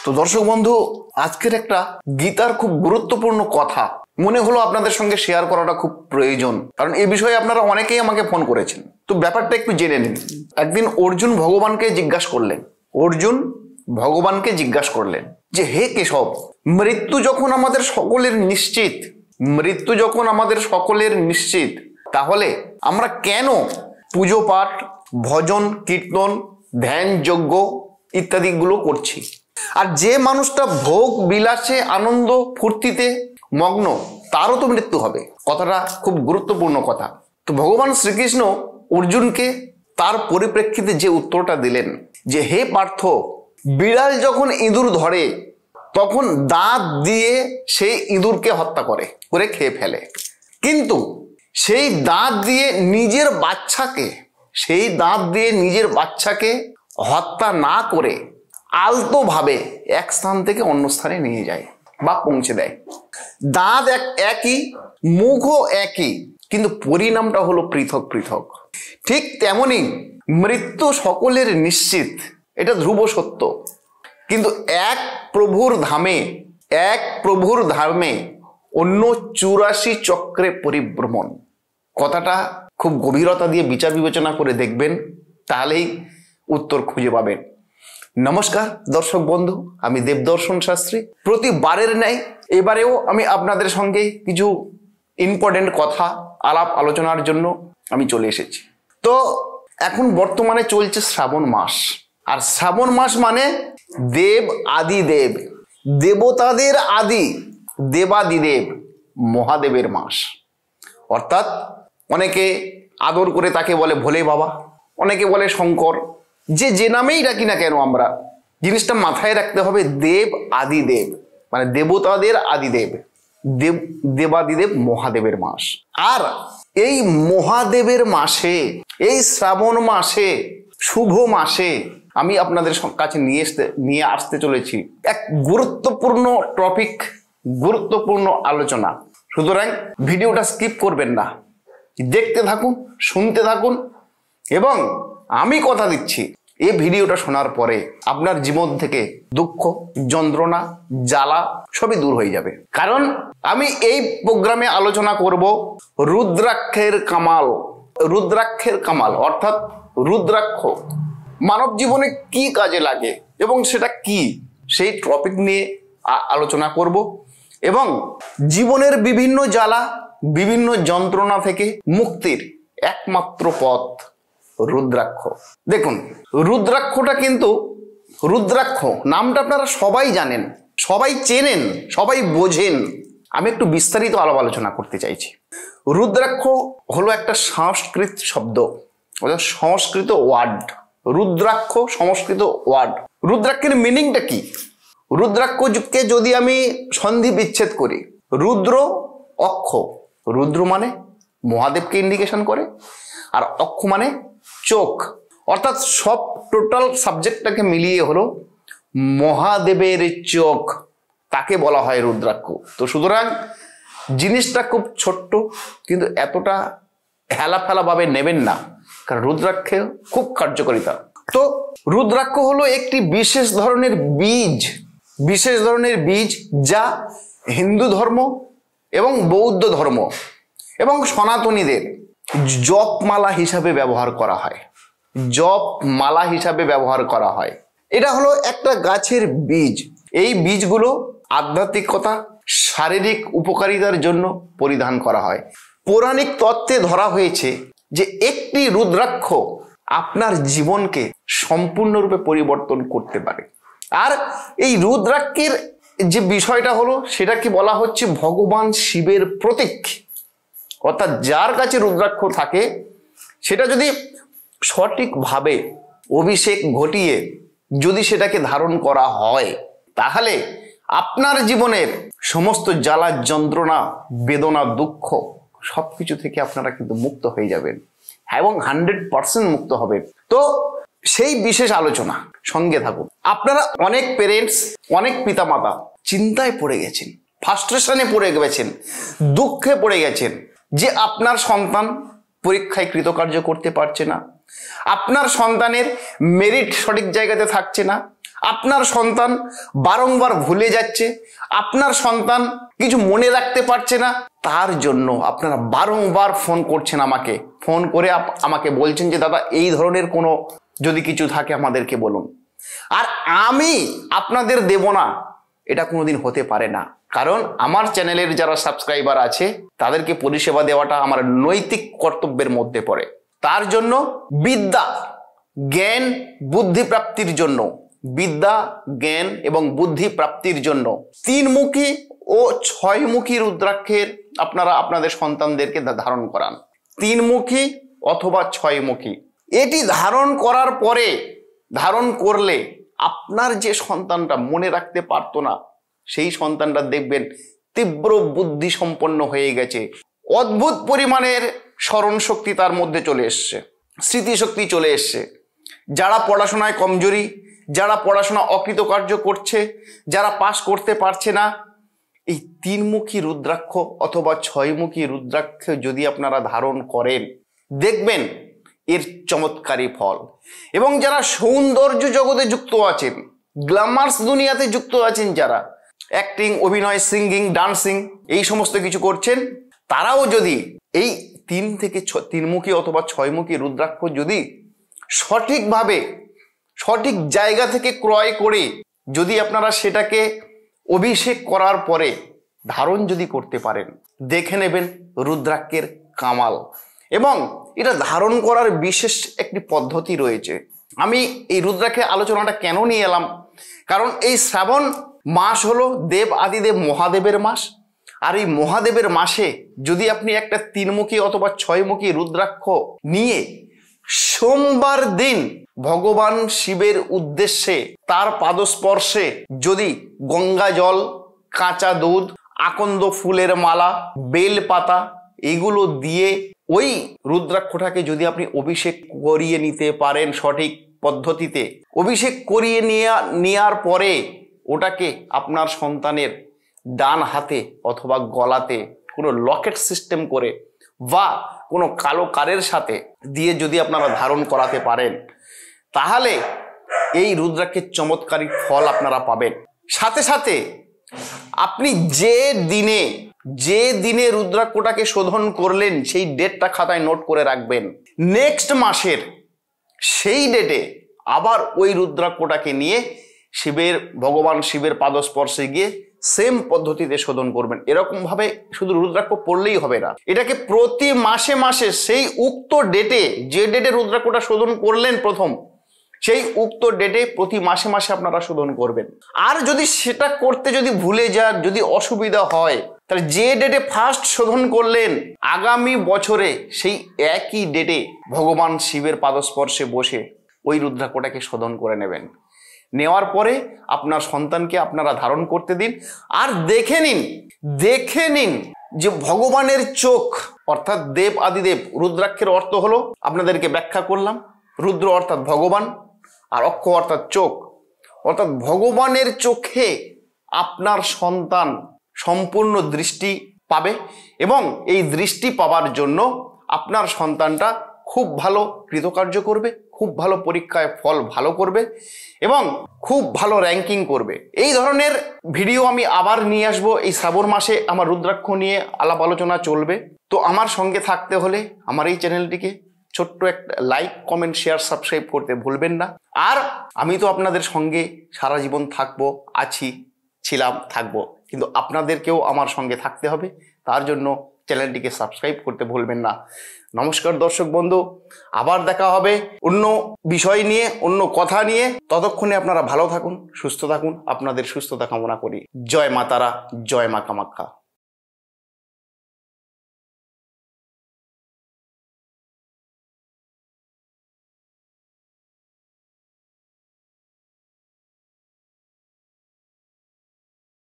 তো দর্শক বন্ধু, আজকের একটা গীতার খুব গুরুত্বপূর্ণ কথা মনে হলো আপনাদের সঙ্গে শেয়ার করাটা খুব প্রয়োজন, কারণ এই বিষয়ে আপনারা অনেকেই আমাকে ফোন করেছেন। তো ব্যাপারটা একটু জেনে নিন। একদিন অর্জুন ভগবানকে জিজ্ঞাসা করলেন যে হে কেশব, মৃত্যু যখন আমাদের সকলের নিশ্চিত, তাহলে আমরা কেন পুজো পাঠ, ভজন কীর্তন, ধ্যান, যজ্ঞ ইত্যাদিগুলো করছি? আর যে মানুষটা ভোগ বিলাসে, আনন্দ ফুর্তিতে মগ্ন, তারও তো মৃত্যু হবে। কথাটা খুব গুরুত্বপূর্ণ কথা। তো ভগবান শ্রীকৃষ্ণ অর্জুনকে তার পরিপ্রেক্ষিতে যে উত্তরটা দিলেন যে হে পার্থ, বিড়াল যখন ইঁদুর ধরে তখন দাঁত দিয়ে সেই ইঁদুরকে হত্যা করে খেয়ে ফেলে, কিন্তু সেই দাঁত দিয়ে নিজের বাচ্চাকে হত্যা না করে আলতোভাবে এক স্থান থেকে অন্য স্থানে নিয়ে যায় বা পৌঁছে দেয়। দাঁত একই, মুখও একই, কিন্তু পরিণামটা হলো পৃথক পৃথক। ঠিক তেমনি মৃত্যু সকলের নিশ্চিত, এটা ধ্রুব সত্য, কিন্তু এক প্রভুর ধামে অন্য 84 চক্রে পরিভ্রমণ। কথাটা খুব গভীরতা দিয়ে বিচার বিবেচনা করে দেখবেন, তাহলেই উত্তর খুঁজে পাবেন। নমস্কার দর্শক বন্ধু, আমি দেবদর্শন শাস্ত্রী। প্রতিবারের ন্যায় এবারেও আমি আপনাদের সঙ্গে কিছু ইম্পর্টেন্ট কথা আলোচনার জন্য আমি চলে এসেছি। তো এখন বর্তমানে চলছে শ্রাবণ মাস, আর শ্রাবণ মাস মানে দেব আদি দেব, দেবতাদের আদি দেবাদিদেব মহাদেবের মাস। অর্থাৎ অনেকে আদর করে তাকে বলে ভোলে বাবা, অনেকে বলে শঙ্কর, যে নামেই ডাকি না কেন, আমরা জিনিসটা মাথায় রাখতে হবে দেব আদিদেব মানে দেবতাদের আদিদেব, দেবাদিদেব মহাদেবের মাস। আর এই মহাদেবের মাসে, এই শ্রাবণ মাসে, শুভ মাসে আমি আপনাদের কাছে নিয়ে আসতে চলেছি এক গুরুত্বপূর্ণ টপিক, গুরুত্বপূর্ণ আলোচনা। সুতরাং ভিডিওটা স্কিপ করবেন না, দেখতে থাকুন, শুনতে থাকুন, এবং আমি কথা দিচ্ছি এই ভিডিওটা শোনার পরে আপনার জীবন থেকে দুঃখ, যন্ত্রণা, জ্বালা সবই দূর হয়ে যাবে। কারণ আমি এই প্রোগ্রামে আলোচনা করব রুদ্রাক্ষের কামাল অর্থাৎ রুদ্রাক্ষ মানব জীবনে কি কাজে লাগে এবং সেটা কি, সেই টপিক নিয়ে আলোচনা করব। এবং জীবনের বিভিন্ন জ্বালা, বিভিন্ন যন্ত্রণা থেকে মুক্তির একমাত্র পথ রুদ্রাক্ষ। দেখুন, রুদ্রাক্ষটা কিন্তু, রুদ্রাক্ষ নামটা আপনারা সবাই জানেন, সবাই চেনেন, সবাই বোঝেন। আমি একটু বিস্তারিত আলোচনা করতে চাইছি। রুদ্রাক্ষ হলো একটা সংস্কৃত শব্দ, সংস্কৃত ওয়ার্ড। রুদ্রাক্ষ সংস্কৃত ওয়ার্ড। রুদ্রাক্ষের মিনিংটা কি? রুদ্রাক্ষকে যদি আমি সন্ধি বিচ্ছেদ করি, রুদ্র অক্ষ, রুদ্র মানে মহাদেবকে ইন্ডিকেশন করে, আর অক্ষ মানে চোখ, অর্থাৎ সব টোটাল সাবজেক্টটাকে মিলিয়ে হলো মহাদেবের চোখ, তাকে বলা হয় রুদ্রাক্ষ। তো সুতরাং জিনিসটা খুব ছোট্ট, কিন্তু এতটা হেলাফেলা ভাবে নেবেন না, কারণ রুদ্রাক্ষে খুব কার্যকারিতা। তো রুদ্রাক্ষ হলো একটি বিশেষ ধরনের বীজ, যা হিন্দু ধর্ম এবং বৌদ্ধ ধর্ম এবং সনাতনীদের জপমালা হিসাবে ব্যবহার করা হয়। এটা হলো একটা গাছের বীজ। এই বীজগুলো আধ্যাত্মিকতা, শারীরিক উপকারিতার জন্য পরিধান করা হয়। পৌরাণিক তত্ত্বে ধরা হয়েছে যে একটি রুদ্রাক্ষ আপনার জীবনকে সম্পূর্ণরূপে পরিবর্তন করতে পারে। আর এই রুদ্রাক্ষের যে বিষয়টা হলো, সেটাকে বলা হচ্ছে ভগবান শিবের প্রতীক। অর্থাৎ যার কাছে রুদ্রাক্ষ থাকে, সেটা যদি সঠিকভাবে অভিষেক ঘটিয়ে যদি সেটাকে ধারণ করা হয়, তাহলে আপনার জীবনের সমস্ত জ্বালা, যন্ত্রণা, বেদনা, দুঃখ সবকিছু থেকে আপনারা কিন্তু মুক্ত হয়ে যাবেন এবং 100% মুক্ত হবেন। তো সেই বিশেষ আলোচনা সঙ্গে থাকুন। আপনারা অনেক পেরেন্টস, অনেক পিতামাতা চিন্তায় পড়ে গেছেন, ফ্রাস্ট্রেশনে পড়ে গেছেন, দুঃখে পড়ে গেছেন যে আপনার সন্তান পরীক্ষায় কৃতকার্য করতে পারছে না, আপনার সন্তানের মেরিট সঠিক জায়গাতে থাকছে না, আপনার সন্তান বারংবার ভুলে যাচ্ছে, আপনার সন্তান কিছু মনে রাখতে পারছে না, তার জন্য আপনারা বারংবার ফোন করছেন আমাকে, ফোন করে আমাকে বলছেন যে দাদা এই ধরনের কোনো যদি কিছু থাকে আমাদেরকে বলুন। আর আমি আপনাদের দেব না, এটা কোনোদিন হতে পারে না। কারণ আমার চ্যানেলের যারা সাবস্ক্রাইবার আছে তাদেরকে পরিষেবা দেওয়াটা আমার নৈতিক কর্তব্যের মধ্যে পড়ে। তার জন্য বিদ্যা, জ্ঞান, বুদ্ধি প্রাপ্তির জন্য, বিদ্যা, জ্ঞান এবং বুদ্ধি প্রাপ্তির জন্য 3মুখী ও 6মুখী রুদ্রাক্ষের আপনারা আপনাদের সন্তানদেরকে ধারণ করান। 3মুখী অথবা 6মুখী। এটি ধারণ করার পরে, ধারণ করলে আপনার যে সন্তানটা মনে রাখতে পারতো না, সেই সন্তানটা দেখবেন তীব্র বুদ্ধি সম্পন্ন হয়ে গেছে, অদ্ভুত পরিমাণের স্মরণ শক্তি তার মধ্যে চলে এসছে, স্মৃতিশক্তি চলে এসছে। যারা পড়াশোনায় কমজোরি, যারা পড়াশোনা অকৃতকার্য করছে, যারা পাস করতে পারছে না, এই 3মুখী রুদ্রাক্ষ অথবা 6মুখী রুদ্রাক্ষ যদি আপনারা ধারণ করেন, দেখবেন এর চমৎকারী ফল। এবং যারা সৌন্দর্য জগতে যুক্ত আছেন, গ্ল্যামার্স দুনিয়াতে যুক্ত আছেন, যারা অ্যাক্টিং, অভিনয়, সিঙ্গিং, ডান্সিং এই সমস্ত কিছু করছেন, তারাও যদি এই 3মুখী অথবা 6মুখী রুদ্রাক্ষ যদি সঠিকভাবে সঠিক জায়গা থেকে ক্রয় করে যদি আপনারা সেটাকে অভিষেক করার পরে ধারণ যদি করতে পারেন, দেখে নেবেন রুদ্রাক্ষের কামাল। এবং এটা ধারণ করার বিশেষ একটি পদ্ধতি রয়েছে। আমি এই রুদ্রাক্ষের আলোচনাটা কেন নিয়ে এলাম, কারণ এই শ্রাবণ মাস হলো দেব আদিদেব মহাদেবের মাস। আর এই মহাদেবের মাসে যদি আপনি একটা 3মুখী অথবা 6মুখী রুদ্রাক্ষ নিয়ে সোমবার দিন ভগবান শিবের উদ্দেশ্যে তার পাদস্পর্শে যদি গঙ্গা জল, কাঁচা দুধ, আকন্দ ফুলের মালা, বেল পাতা এগুলো দিয়ে ওই রুদ্রাক্ষটাকে যদি আপনি অভিষেক করিয়ে নিতে পারেন, সঠিক পদ্ধতিতে অভিষেক করিয়ে নেওয়ার পরে ওটাকে আপনার সন্তানের ডান হাতে অথবা গলাতে কোনো লকেট সিস্টেম করে বা কোনো কালো কারের সাথে দিয়ে যদি আপনারা ধারণ করাতে পারেন, তাহলে এই রুদ্রাক্ষের চমৎকারী ফল আপনারা পাবেন। সাথে সাথে আপনি যে দিনে রুদ্রাক্ষটাকে শোধন করলেন সেই ডেটটা খাতায় নোট করে রাখবেন। নেক্সট মাসের সেই ডেটে আবার ওই রুদ্রাক্ষটাকে নিয়ে ভগবান শিবের পাদস্পর্শে গিয়ে সেম পদ্ধতিতে শোধন করবেন। এরকম ভাবে শুধু রুদ্রাক্ষ পড়লেই হবে না, এটাকে প্রতি মাসে মাসে সেই উক্ত ডেটে, যে ডেটে রুদ্রাক্ষটা শোধন করলেন প্রথম, সেই উক্ত ডেটে প্রতি মাসে মাসে আপনারা শোধন করবেন। আর যদি সেটা করতে যদি ভুলে যান, যদি অসুবিধা হয়, তাহলে যে ডেটে ফার্স্ট শোধন করলেন আগামী বছরে সেই একই ডেটে ভগবান শিবের পাদস্পর্শে বসে ওই রুদ্রাক্ষটাকে শোধন করে নেবেন। নেওয়ার পরে আপনার সন্তানকে আপনারা ধারণ করতে দিন। আর দেখে নিন যে ভগবানের চোখ, অর্থাৎ দেব আদিদেব, রুদ্রাক্ষের অর্থ হলো আপনাদেরকে ব্যাখ্যা করলাম, রুদ্র অর্থাৎ ভগবান আর অক্ষ অর্থাৎ চোখ, অর্থাৎ ভগবানের চোখে আপনার সন্তান সম্পূর্ণ দৃষ্টি পাবে। এবং এই দৃষ্টি পাওয়ার জন্য আপনার সন্তানটা খুব ভালো কৃতকার্য করবে, খুব ভালো পরীক্ষায় ফল ভালো করবে এবং খুব ভালো র্যাঙ্কিং করবে। এই ধরনের ভিডিও আমি আবার নিয়ে আসবো। এই শ্রাবণ মাসে আমার রুদ্রাক্ষ নিয়ে আলাপ আলোচনা চলবে। তো আমার সঙ্গে থাকতে হলে আমার এই চ্যানেলটিকে ছোট্ট একটা লাইক, কমেন্ট, শেয়ার, সাবস্ক্রাইব করতে ভুলবেন না। আর আমি তো আপনাদের সঙ্গে সারা জীবন থাকবো, ছিলাম, থাকবো, কিন্তু আপনাদেরকেও আমার সঙ্গে থাকতে হবে। তার জন্য চ্যানেলটিকে সাবস্ক্রাইব করতে ভুলবেন না। নমস্কার দর্শক বন্ধু, আবার দেখা হবে অন্য বিষয় নিয়ে, অন্য কথা নিয়ে। ততক্ষণে আপনারা ভালো থাকুন, সুস্থ থাকুন। আপনাদের সুস্থতা কামনা করি। জয় মা তারা, জয় মা কামাখ্যা।